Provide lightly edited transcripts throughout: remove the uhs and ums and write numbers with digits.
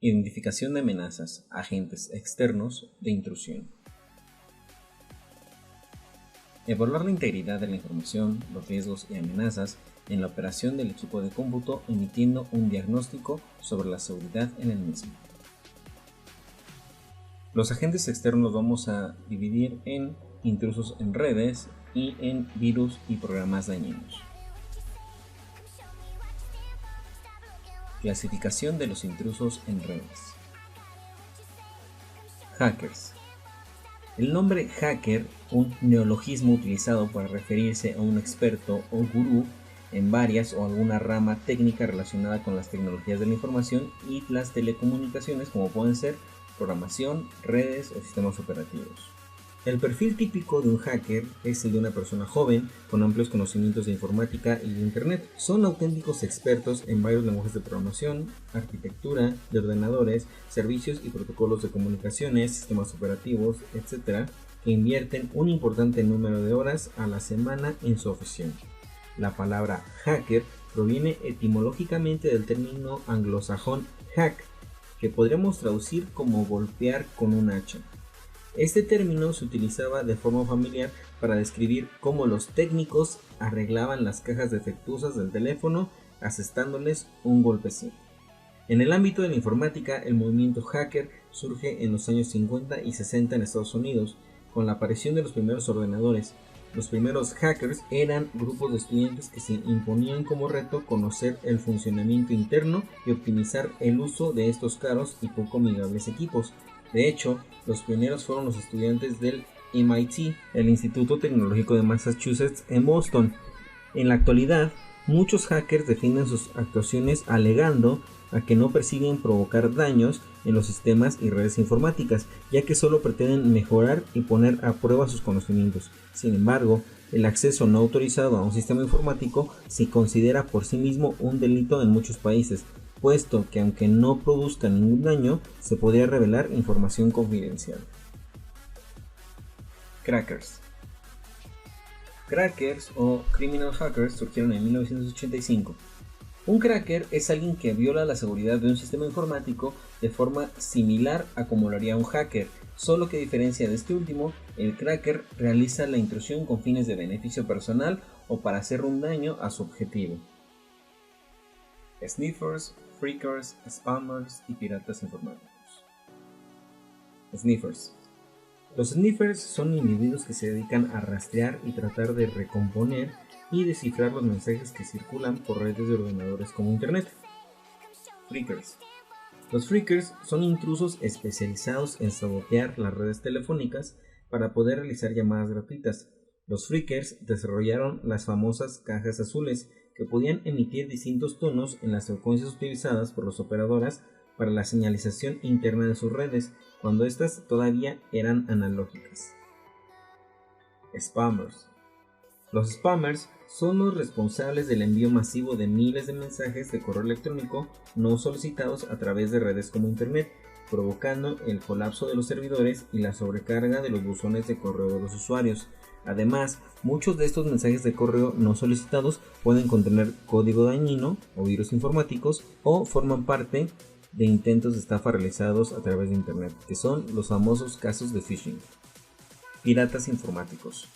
Identificación de amenazas, agentes externos de intrusión. Evaluar la integridad de la información, los riesgos y amenazas en la operación del equipo de cómputo, emitiendo un diagnóstico sobre la seguridad en el mismo. Los agentes externos vamos a dividir en intrusos en redes y en virus y programas dañinos. Clasificación de los intrusos en redes. Hackers. El nombre hacker, un neologismo utilizado para referirse a un experto o gurú en varias o alguna rama técnica relacionada con las tecnologías de la información y las telecomunicaciones, como pueden ser programación, redes o sistemas operativos. El perfil típico de un hacker es el de una persona joven con amplios conocimientos de informática y de internet. Son auténticos expertos en varios lenguajes de programación, arquitectura, de ordenadores, servicios y protocolos de comunicaciones, sistemas operativos, etc., que invierten un importante número de horas a la semana en su oficio. La palabra hacker proviene etimológicamente del término anglosajón hack, que podríamos traducir como golpear con un hacha. Este término se utilizaba de forma familiar para describir cómo los técnicos arreglaban las cajas defectuosas del teléfono asestándoles un golpecito. En el ámbito de la informática, el movimiento hacker surge en los años 50 y 60 en Estados Unidos, con la aparición de los primeros ordenadores. Los primeros hackers eran grupos de estudiantes que se imponían como reto conocer el funcionamiento interno y optimizar el uso de estos caros y poco amigables equipos. De hecho, los pioneros fueron los estudiantes del MIT, el Instituto Tecnológico de Massachusetts en Boston. En la actualidad, muchos hackers defienden sus actuaciones alegando a que no persiguen provocar daños en los sistemas y redes informáticas, ya que solo pretenden mejorar y poner a prueba sus conocimientos. Sin embargo, el acceso no autorizado a un sistema informático se considera por sí mismo un delito en muchos países, puesto que aunque no produzca ningún daño, se podría revelar información confidencial. Crackers. Crackers o criminal hackers surgieron en 1985. Un cracker es alguien que viola la seguridad de un sistema informático de forma similar a como lo haría un hacker, solo que a diferencia de este último, el cracker realiza la intrusión con fines de beneficio personal o para hacer un daño a su objetivo. Sniffers, freakers, spammers y piratas informáticos. Sniffers. Los sniffers son individuos que se dedican a rastrear y tratar de recomponer y descifrar los mensajes que circulan por redes de ordenadores como internet. Freakers. Los freakers son intrusos especializados en sabotear las redes telefónicas para poder realizar llamadas gratuitas. Los freakers desarrollaron las famosas cajas azules, que podían emitir distintos tonos en las frecuencias utilizadas por las operadoras para la señalización interna de sus redes, cuando estas todavía eran analógicas. Spammers. Los spammers son los responsables del envío masivo de miles de mensajes de correo electrónico no solicitados a través de redes como internet, provocando el colapso de los servidores y la sobrecarga de los buzones de correo de los usuarios. Además, muchos de estos mensajes de correo no solicitados pueden contener código dañino o virus informáticos o forman parte de intentos de estafa realizados a través de internet, que son los famosos casos de phishing. Piratas informáticos.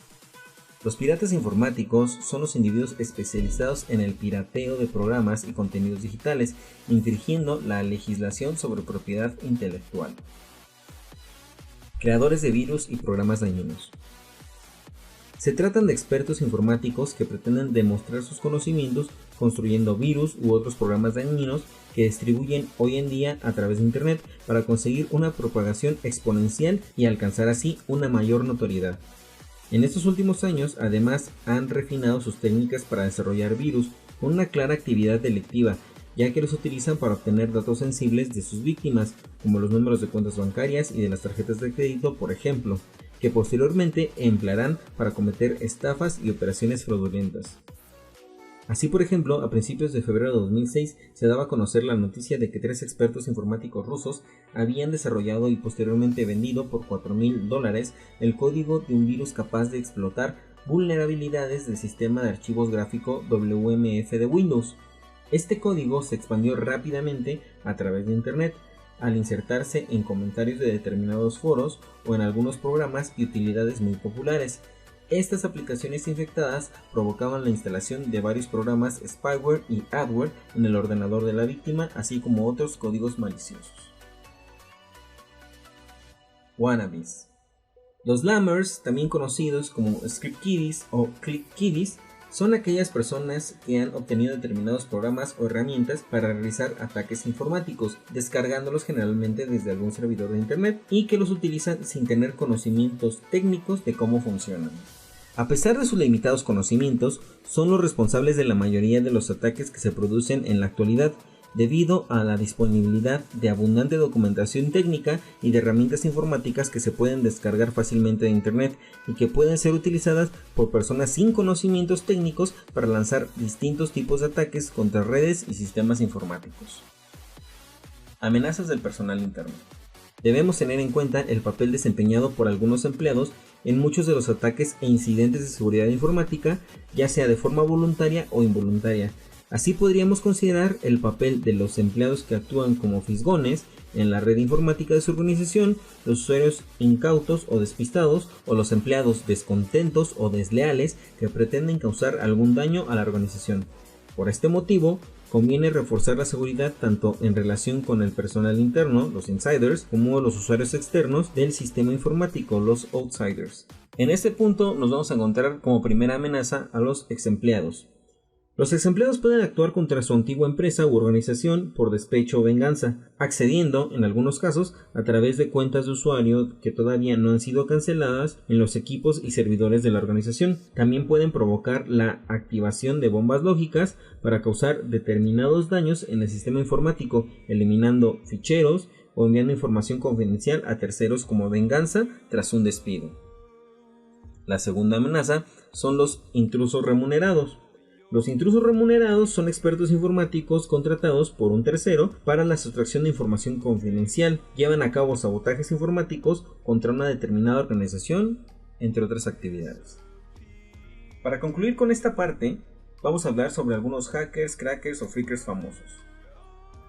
Los piratas informáticos son los individuos especializados en el pirateo de programas y contenidos digitales, infringiendo la legislación sobre propiedad intelectual. Creadores de virus y programas dañinos. Se tratan de expertos informáticos que pretenden demostrar sus conocimientos construyendo virus u otros programas dañinos que distribuyen hoy en día a través de internet para conseguir una propagación exponencial y alcanzar así una mayor notoriedad. En estos últimos años, además, han refinado sus técnicas para desarrollar virus con una clara actividad delictiva, ya que los utilizan para obtener datos sensibles de sus víctimas, como los números de cuentas bancarias y de las tarjetas de crédito, por ejemplo, que posteriormente emplearán para cometer estafas y operaciones fraudulentas. Así, por ejemplo, a principios de febrero de 2006 se daba a conocer la noticia de que 3 expertos informáticos rusos habían desarrollado y posteriormente vendido por $4,000 el código de un virus capaz de explotar vulnerabilidades del sistema de archivos gráfico WMF de Windows. Este código se expandió rápidamente a través de Internet, al insertarse en comentarios de determinados foros o en algunos programas y utilidades muy populares. Estas aplicaciones infectadas provocaban la instalación de varios programas spyware y adware en el ordenador de la víctima, así como otros códigos maliciosos. Wannabes. Los lammers, también conocidos como script kiddies o click kiddies, son aquellas personas que han obtenido determinados programas o herramientas para realizar ataques informáticos, descargándolos generalmente desde algún servidor de internet y que los utilizan sin tener conocimientos técnicos de cómo funcionan. A pesar de sus limitados conocimientos, son los responsables de la mayoría de los ataques que se producen en la actualidad, debido a la disponibilidad de abundante documentación técnica y de herramientas informáticas que se pueden descargar fácilmente de internet y que pueden ser utilizadas por personas sin conocimientos técnicos para lanzar distintos tipos de ataques contra redes y sistemas informáticos. Amenazas del personal interno. Debemos tener en cuenta el papel desempeñado por algunos empleados en muchos de los ataques e incidentes de seguridad informática, ya sea de forma voluntaria o involuntaria. Así podríamos considerar el papel de los empleados que actúan como fisgones en la red informática de su organización, los usuarios incautos o despistados, o los empleados descontentos o desleales que pretenden causar algún daño a la organización. Por este motivo, conviene reforzar la seguridad tanto en relación con el personal interno, los insiders, como los usuarios externos del sistema informático, los outsiders. En este punto nos vamos a encontrar como primera amenaza a los exempleados. Los exempleados pueden actuar contra su antigua empresa u organización por despecho o venganza, accediendo, en algunos casos, a través de cuentas de usuario que todavía no han sido canceladas en los equipos y servidores de la organización. También pueden provocar la activación de bombas lógicas para causar determinados daños en el sistema informático, eliminando ficheros o enviando información confidencial a terceros como venganza tras un despido. La segunda amenaza son los intrusos remunerados. Los intrusos remunerados son expertos informáticos contratados por un tercero para la sustracción de información confidencial. Llevan a cabo sabotajes informáticos contra una determinada organización, entre otras actividades. Para concluir con esta parte, vamos a hablar sobre algunos hackers, crackers o freakers famosos.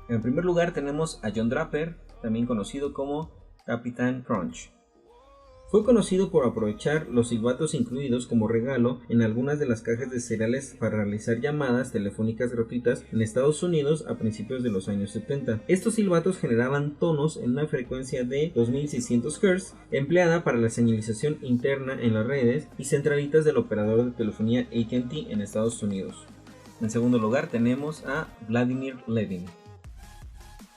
En primer lugar tenemos a John Draper, también conocido como Capitán Crunch. Fue conocido por aprovechar los silbatos incluidos como regalo en algunas de las cajas de cereales para realizar llamadas telefónicas gratuitas en Estados Unidos a principios de los años 70. Estos silbatos generaban tonos en una frecuencia de 2600 Hz, empleada para la señalización interna en las redes y centralitas del operador de telefonía AT&T en Estados Unidos. En segundo lugar tenemos a Vladimir Levin,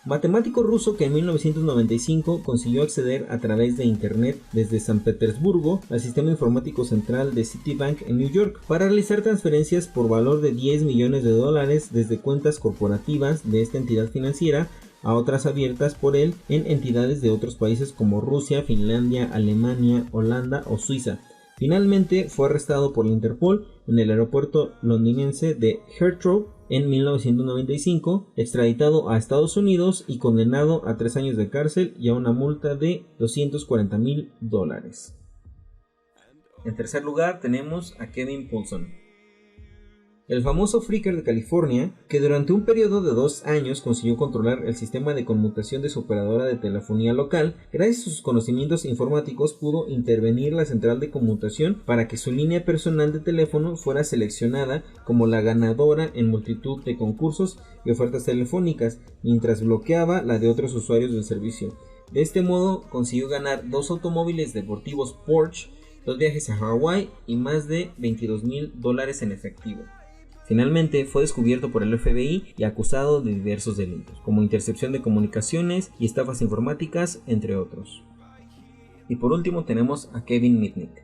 matemático ruso que en 1995 consiguió acceder a través de internet desde San Petersburgo al sistema informático central de Citibank en New York para realizar transferencias por valor de $10 millones desde cuentas corporativas de esta entidad financiera a otras abiertas por él en entidades de otros países como Rusia, Finlandia, Alemania, Holanda o Suiza. Finalmente fue arrestado por la Interpol en el aeropuerto londinense de Heathrow en 1995, extraditado a Estados Unidos y condenado a 3 años de cárcel y a una multa de $240,000. En tercer lugar tenemos a Kevin Poulson, el famoso freaker de California que durante un periodo de 2 años consiguió controlar el sistema de conmutación de su operadora de telefonía local. Gracias a sus conocimientos informáticos pudo intervenir la central de conmutación para que su línea personal de teléfono fuera seleccionada como la ganadora en multitud de concursos y ofertas telefónicas, mientras bloqueaba la de otros usuarios del servicio. De este modo consiguió ganar 2 automóviles deportivos Porsche, 2 viajes a Hawái y más de $22,000 en efectivo. Finalmente fue descubierto por el FBI y acusado de diversos delitos, como intercepción de comunicaciones y estafas informáticas, entre otros. Y por último tenemos a Kevin Mitnick.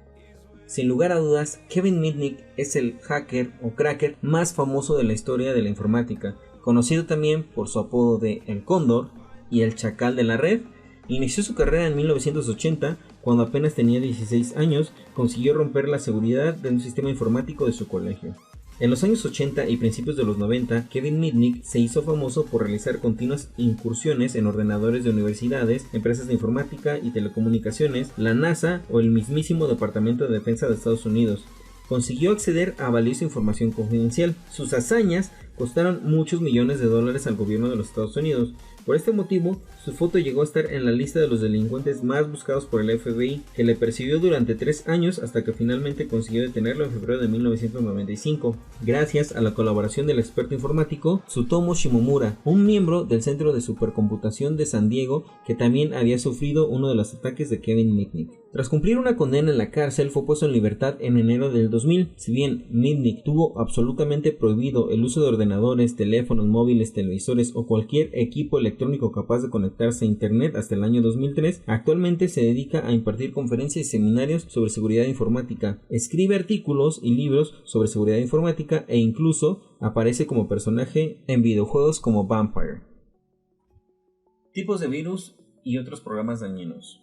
Sin lugar a dudas, Kevin Mitnick es el hacker o cracker más famoso de la historia de la informática, conocido también por su apodo de El Cóndor y el Chacal de la Red. Inició su carrera en 1980, cuando apenas tenía 16 años, consiguió romper la seguridad de un sistema informático de su colegio. En los años 80 y principios de los 90, Kevin Mitnick se hizo famoso por realizar continuas incursiones en ordenadores de universidades, empresas de informática y telecomunicaciones, la NASA o el mismísimo Departamento de Defensa de Estados Unidos. Consiguió acceder a valiosa información confidencial. Sus hazañas costaron muchos millones de dólares al gobierno de los Estados Unidos. Por este motivo, su foto llegó a estar en la lista de los delincuentes más buscados por el FBI, que le persiguió durante 3 años hasta que finalmente consiguió detenerlo en febrero de 1995, gracias a la colaboración del experto informático Tsutomu Shimomura, un miembro del Centro de Supercomputación de San Diego que también había sufrido uno de los ataques de Kevin Mitnick. Tras cumplir una condena en la cárcel, fue puesto en libertad en enero del 2000. Si bien Mitnick tuvo absolutamente prohibido el uso de ordenadores, teléfonos móviles, televisores o cualquier equipo electrónico capaz de conectarse a internet hasta el año 2003, actualmente se dedica a impartir conferencias y seminarios sobre seguridad informática, escribe artículos y libros sobre seguridad informática e incluso aparece como personaje en videojuegos como Vampire. Tipos de virus y otros programas dañinos.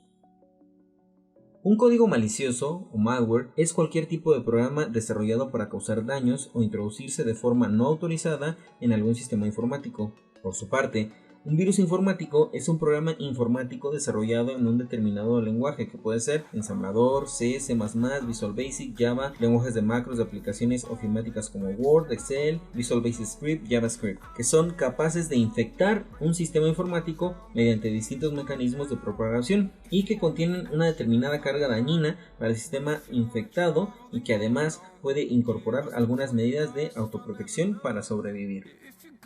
Un código malicioso o malware es cualquier tipo de programa desarrollado para causar daños o introducirse de forma no autorizada en algún sistema informático. Por su parte, un virus informático es un programa informático desarrollado en un determinado lenguaje que puede ser ensamblador, C, C++, Visual Basic, Java, lenguajes de macros de aplicaciones ofimáticas como Word, Excel, Visual Basic Script, JavaScript, que son capaces de infectar un sistema informático mediante distintos mecanismos de propagación y que contienen una determinada carga dañina para el sistema infectado y que además puede incorporar algunas medidas de autoprotección para sobrevivir.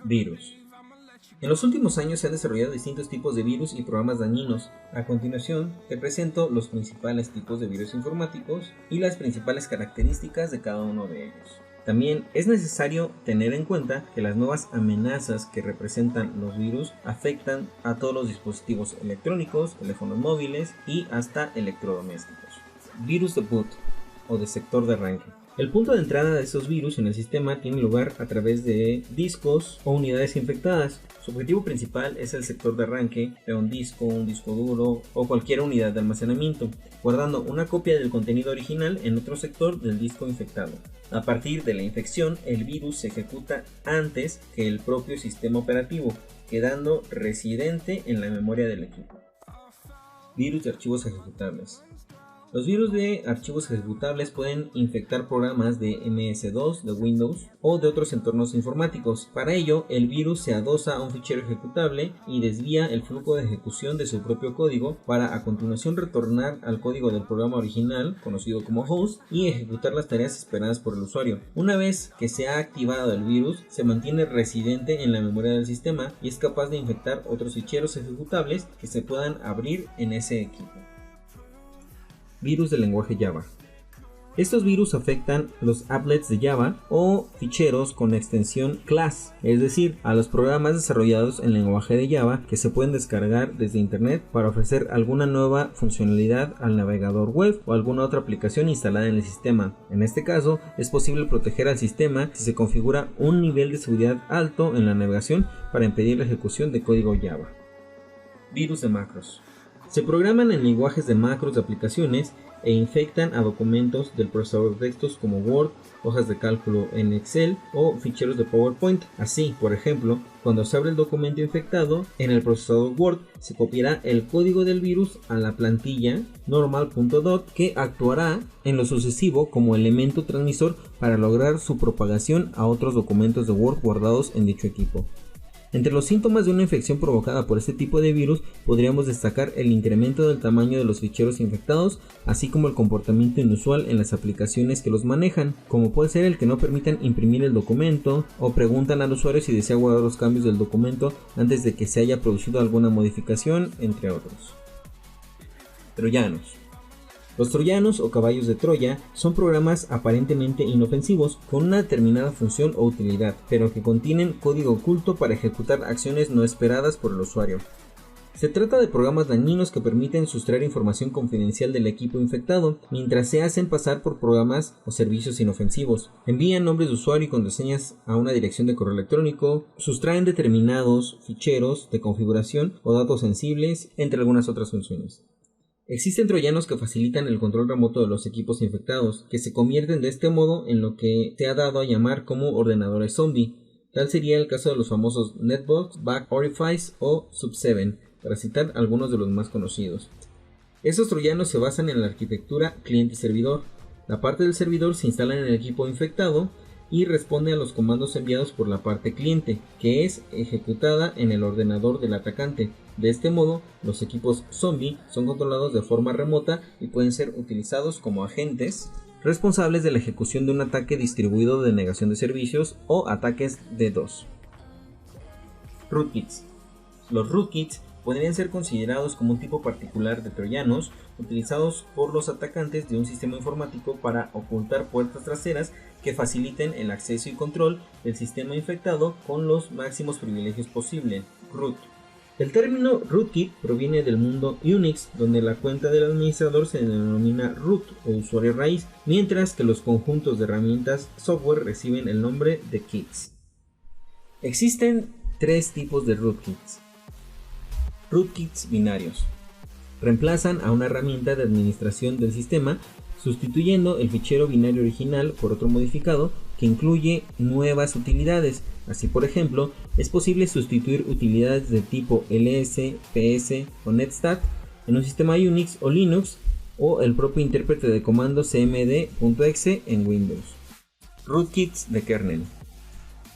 Virus. En los últimos años se han desarrollado distintos tipos de virus y programas dañinos. A continuación, te presento los principales tipos de virus informáticos y las principales características de cada uno de ellos. También es necesario tener en cuenta que las nuevas amenazas que representan los virus afectan a todos los dispositivos electrónicos, teléfonos móviles y hasta electrodomésticos. Virus de boot o de sector de arranque. El punto de entrada de estos virus en el sistema tiene lugar a través de discos o unidades infectadas. Su objetivo principal es el sector de arranque de un disco duro o cualquier unidad de almacenamiento, guardando una copia del contenido original en otro sector del disco infectado. A partir de la infección, el virus se ejecuta antes que el propio sistema operativo, quedando residente en la memoria del equipo. Virus de archivos ejecutables. Los virus de archivos ejecutables pueden infectar programas de MS-DOS, de Windows o de otros entornos informáticos. Para ello, el virus se adosa a un fichero ejecutable y desvía el flujo de ejecución de su propio código para a continuación retornar al código del programa original, conocido como host, y ejecutar las tareas esperadas por el usuario. Una vez que se ha activado el virus, se mantiene residente en la memoria del sistema y es capaz de infectar otros ficheros ejecutables que se puedan abrir en ese equipo. Virus del lenguaje Java. Estos virus afectan los applets de Java o ficheros con extensión class, es decir, a los programas desarrollados en lenguaje de Java que se pueden descargar desde internet para ofrecer alguna nueva funcionalidad al navegador web o alguna otra aplicación instalada en el sistema. En este caso, es posible proteger al sistema si se configura un nivel de seguridad alto en la navegación para impedir la ejecución de código Java. Virus de macros. Se programan en lenguajes de macros de aplicaciones e infectan a documentos del procesador de textos como Word, hojas de cálculo en Excel o ficheros de PowerPoint. Así, por ejemplo, cuando se abre el documento infectado en el procesador Word, se copiará el código del virus a la plantilla normal.dot que actuará en lo sucesivo como elemento transmisor para lograr su propagación a otros documentos de Word guardados en dicho equipo. Entre los síntomas de una infección provocada por este tipo de virus podríamos destacar el incremento del tamaño de los ficheros infectados, así como el comportamiento inusual en las aplicaciones que los manejan, como puede ser el que no permitan imprimir el documento o preguntan al usuario si desea guardar los cambios del documento antes de que se haya producido alguna modificación, entre otros. Troyanos. Los troyanos o caballos de Troya son programas aparentemente inofensivos con una determinada función o utilidad, pero que contienen código oculto para ejecutar acciones no esperadas por el usuario. Se trata de programas dañinos que permiten sustraer información confidencial del equipo infectado, mientras se hacen pasar por programas o servicios inofensivos. Envían nombres de usuario y contraseñas a una dirección de correo electrónico, sustraen determinados ficheros de configuración o datos sensibles, entre algunas otras funciones. Existen troyanos que facilitan el control remoto de los equipos infectados, que se convierten de este modo en lo que se ha dado a llamar como ordenadores zombie. Tal sería el caso de los famosos Netbox, Back Orifice o Sub7, para citar algunos de los más conocidos. Estos troyanos se basan en la arquitectura cliente-servidor. La parte del servidor se instala en el equipo infectado y responde a los comandos enviados por la parte cliente, que es ejecutada en el ordenador del atacante. De este modo, los equipos zombie son controlados de forma remota y pueden ser utilizados como agentes responsables de la ejecución de un ataque distribuido de negación de servicios o ataques DDoS. Rootkits. Los rootkits podrían ser considerados como un tipo particular de troyanos utilizados por los atacantes de un sistema informático para ocultar puertas traseras que faciliten el acceso y control del sistema infectado con los máximos privilegios posibles. Root. El término rootkit proviene del mundo Unix, donde la cuenta del administrador se denomina root o usuario raíz, mientras que los conjuntos de herramientas software reciben el nombre de kits. Existen tres tipos de rootkits. Rootkits binarios. Reemplazan a una herramienta de administración del sistema, sustituyendo el fichero binario original por otro modificado que incluye nuevas utilidades. Así, por ejemplo, es posible sustituir utilidades de tipo ls, ps o netstat en un sistema Unix o Linux o el propio intérprete de comando cmd.exe en Windows. Rootkits de kernel.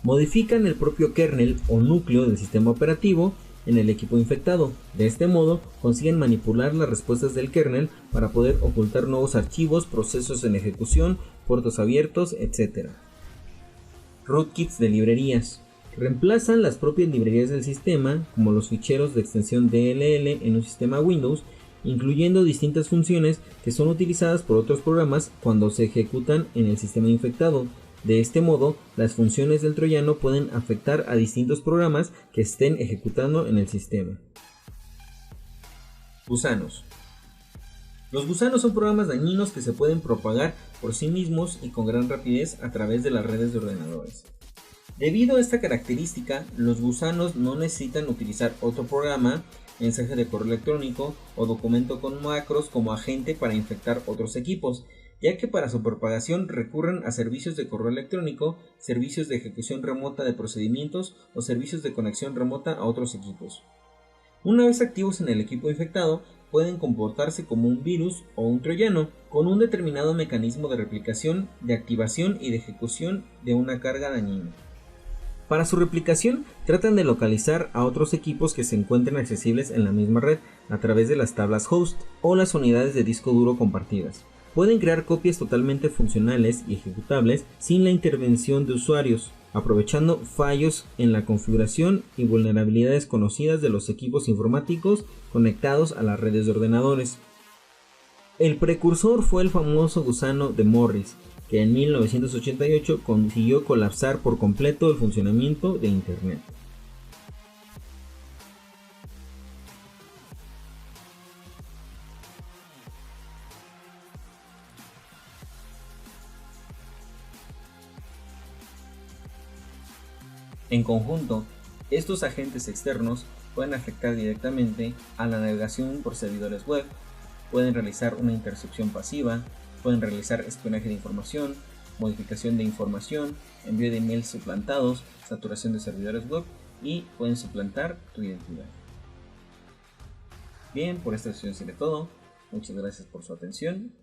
Modifican el propio kernel o núcleo del sistema operativo en el equipo infectado. De este modo, consiguen manipular las respuestas del kernel para poder ocultar nuevos archivos, procesos en ejecución, puertos abiertos, etc. Rootkits de librerías. Reemplazan las propias librerías del sistema, como los ficheros de extensión DLL en un sistema Windows, incluyendo distintas funciones que son utilizadas por otros programas cuando se ejecutan en el sistema infectado. De este modo, las funciones del troyano pueden afectar a distintos programas que estén ejecutando en el sistema. Gusanos. Los gusanos son programas dañinos que se pueden propagar por sí mismos y con gran rapidez a través de las redes de ordenadores. Debido a esta característica, los gusanos no necesitan utilizar otro programa, mensaje de correo electrónico o documento con macros como agente para infectar otros equipos, ya que para su propagación recurren a servicios de correo electrónico, servicios de ejecución remota de procedimientos o servicios de conexión remota a otros equipos. Una vez activos en el equipo infectado, pueden comportarse como un virus o un troyano, con un determinado mecanismo de replicación, de activación y de ejecución de una carga dañina. Para su replicación, tratan de localizar a otros equipos que se encuentren accesibles en la misma red a través de las tablas host o las unidades de disco duro compartidas. Pueden crear copias totalmente funcionales y ejecutables sin la intervención de usuarios, aprovechando fallos en la configuración y vulnerabilidades conocidas de los equipos informáticos conectados a las redes de ordenadores. El precursor fue el famoso gusano de Morris, que en 1988 consiguió colapsar por completo el funcionamiento de Internet. En conjunto, estos agentes externos pueden afectar directamente a la navegación por servidores web, pueden realizar una intercepción pasiva, pueden realizar espionaje de información, modificación de información, envío de emails suplantados, saturación de servidores web y pueden suplantar tu identidad. Bien, por esta sesión sería todo. Muchas gracias por su atención.